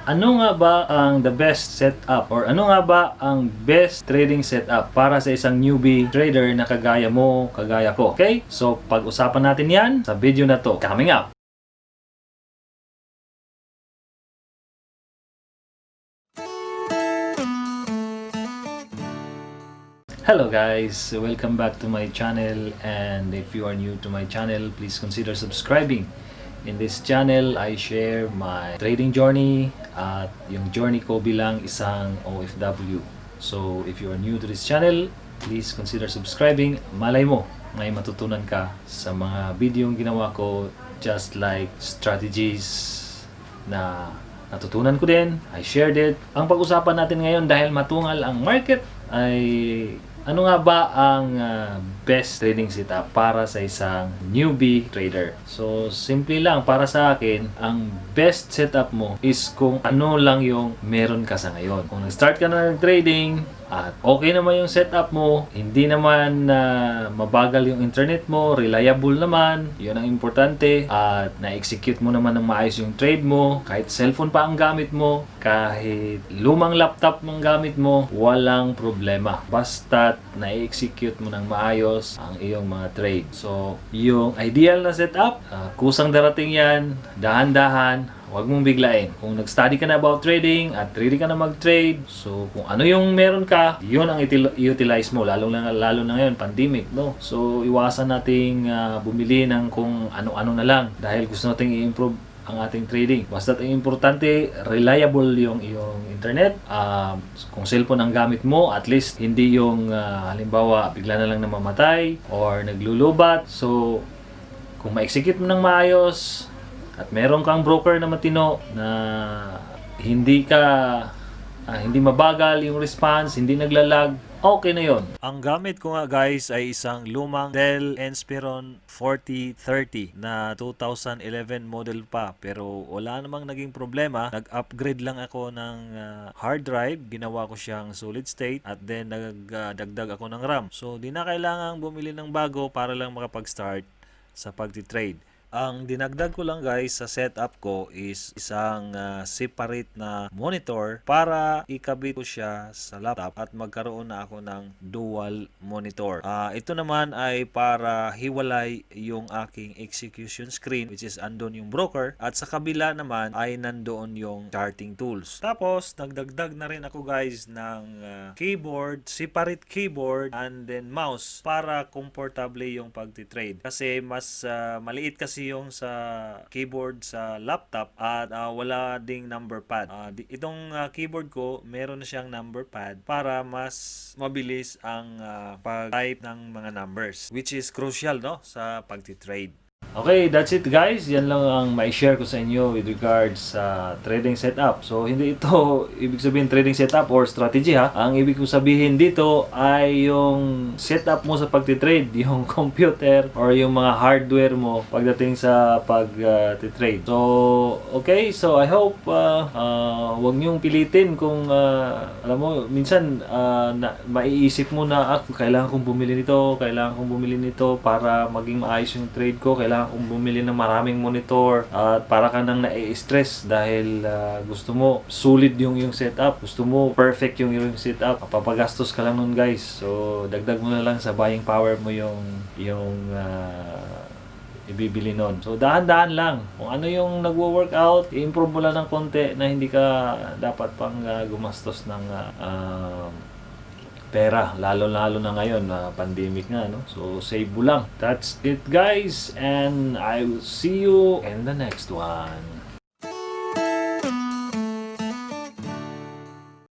Ano nga ba ang the best setup or ano nga ba ang best trading setup para sa isang newbie trader na kagaya mo, kagaya ko? Okay? So, pag-usapan natin yan sa video na to. Coming up! Hello guys! Welcome back to my channel, and if you are new to my channel, please consider subscribing. In this channel, I share my trading journey at yung journey ko bilang isang OFW. So, if you are new to this channel, please consider subscribing. Malay mo, may matutunan ka sa mga video yung ginawa ko, just like strategies na natutunan ko din. I shared it. Ang pag-usapan natin ngayon, dahil matungal ang market, ay ano nga ba ang best trading setup para sa isang newbie trader? So, simple lang, para sa akin, ang best setup mo is kung ano lang yung meron ka sa ngayon. Kung nag-start ka na ng trading at okay naman yung setup mo, hindi naman mabagal yung internet mo, reliable naman, yun ang importante, at na-execute mo naman ng maayos yung trade mo, kahit cellphone pa ang gamit mo, kahit lumang laptop ang gamit mo, walang problema. Basta na-execute mo ng maayos ang iyong mga trade. So, yung ideal na setup, kusang darating yan, dahan-dahan, huwag mong biglain. Kung nag-study ka na about trading at ready ka na mag-trade, so kung ano yung meron ka, yun ang utilize mo, lalo na ngayon, pandemic, no? So, iwasan nating bumili ng kung ano-ano na lang dahil gusto nating i-improve ang ating trading. Basta ang importante, reliable yung iyong internet. Kung cellphone ang gamit mo, at least hindi yung halimbawa bigla na lang namamatay or naglulubat. So, kung ma-execute mo ng maayos at meron kang broker na matino na hindi mabagal yung response, hindi naglalag, okay na yon. Ang gamit ko nga guys ay isang lumang Dell Inspiron N4030 na 2011 model pa, pero wala namang naging problema. Nag-upgrade lang ako ng hard drive, ginawa ko siyang solid state, at then nagdagdag ako ng RAM. So di na kailangang bumili ng bago para lang makapag-start sa pagti-trade. Ang dinagdag ko lang guys sa setup ko is isang separate na monitor para ikabit ko siya sa laptop at magkaroon na ako ng dual monitor. Ito naman ay para hiwalay yung aking execution screen, which is andon yung broker, at sa kabila naman ay nandoon yung charting tools. Tapos nagdagdag na rin ako guys ng keyboard, separate keyboard, and then mouse para komportable yung pagti-trade. Kasi mas maliit kasi yung sa keyboard sa laptop at wala ding number pad. Itong keyboard ko, meron na siyang number pad para mas mabilis ang pag-type ng mga numbers, which is crucial, no, sa pagti-trade. Okay, that's it guys. Yan lang ang mai-share ko sa inyo with regards sa trading setup. So, hindi ito ibig sabihin trading setup or strategy ha. Ang ibig ko sabihin dito ay yung setup mo sa pagtitrade, yung computer or yung mga hardware mo pagdating sa pag-trade. So, okay. So, I hope wag niyong pilitin kung alam mo, minsan maiisip mo na kailangan kong bumili nito para maging maayos yung trade ko. Kailangan kung bumili ng maraming monitor at para ka nang nai-stress dahil gusto mo solid yung setup, gusto mo perfect yung setup, papagastos ka lang nun guys. So dagdag mo na lang sa buying power mo yung ibibili nun. So dahan-dahan lang, kung ano yung nagwo-workout, i-improve mo lang ng konti na hindi ka dapat pang gumastos ng pera, lalo na ngayon na pandemic nga, no? So save mo lang. That's it guys, and I will see you in the next one.